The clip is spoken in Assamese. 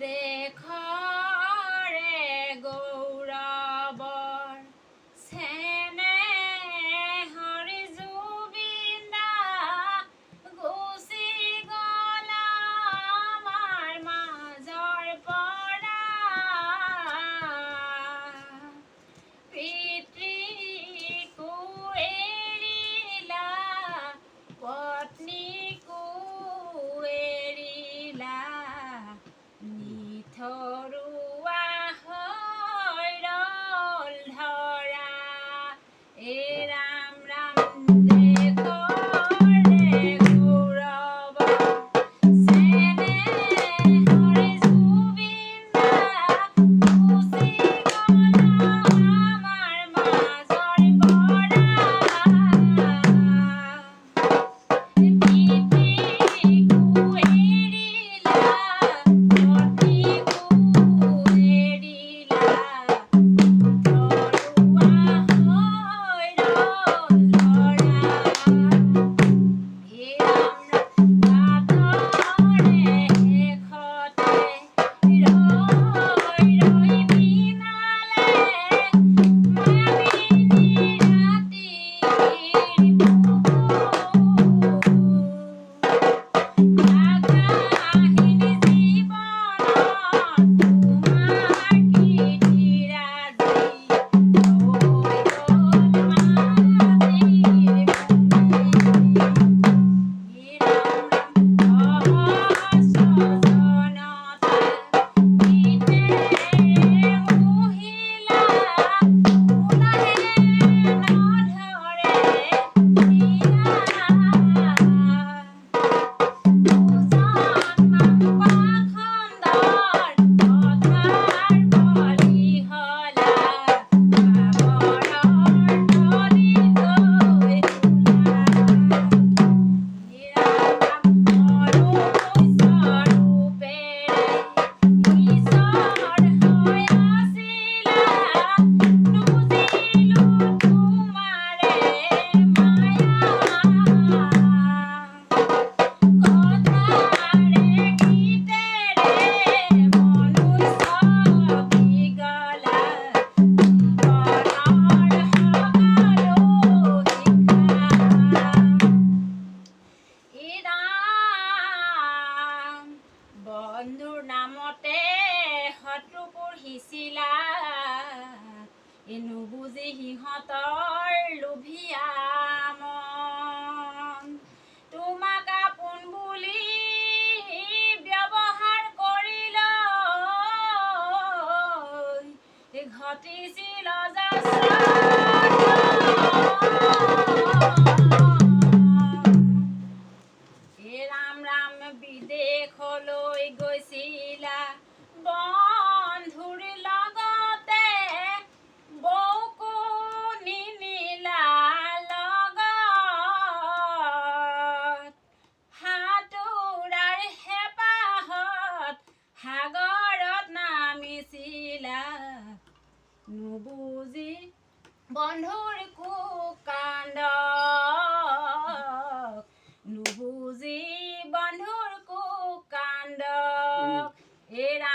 দেখৰে গৌৰৱৰ চেনেহৰ জুবিন্দা গুচি গ'ল আমাৰ মাজৰ পৰা পিতৃকো এৰিলা পত্নীকো এৰিলা নিথৰুৱা হৈ ৰ'ল ধৰা এ ৰাম ৰাম দেখৰে গৌৰৱ চেনেহৰ জুবিন্দা গুচি গ'ল আমাৰ মাজৰ পৰা পিতৃকো এৰিলা পত্নীকো এৰিলা নিথৰুৱা হৈ ৰ'ল ধৰা হে ৰাম বাটৰে শেষতে ৰৈ ৰৈ বিনালে মায়াবিনী ৰাতিৰ বুকু আশাহীন জীৱনত তোমাৰ কীৰ্তিৰাজি ৰৈ গ'ল মাটিৰ ভূমি হে ৰাম ৰাম সহস্ৰ জনতা গীতেৰে মোহিলা মোলাহে নধৰে হিয়া দুজনমান পাখণ্ডৰ পথাৰ বলিহলা সাগৰৰ নদী হৈ হে ৰাম ৰাম মনুষ্যৰূপেৰে ঈশ্বৰ হৈ আছিলা নুবুজিলো তোমাৰে মায়া কথাৰে গীতেৰে মনুষ্য কি গলা জীৱনৰ সকলো শিক্ষা ই ৰাম বন্ধুৰ নামতে শত্ৰু পুহিছিলা নুবুজি সিহঁতৰ লোভিয়া মন তোমাক আপোন বুলি ব্যৱহাৰ কৰিলৈ ঘটিছিল অজস্ৰ হে ৰাম ৰাম বিদেশলৈ গৈছিলা বন্ধুৰ লগতে বৌকো নিনিলা লগত সাঁতোৰাৰ হেঁপাহত সাগৰত নামিছিলা নুবুজি বন্ধুৰ কুকাণ্ড নুবুজি বন্ধুৰ কুকাণ্ড হে ৰাম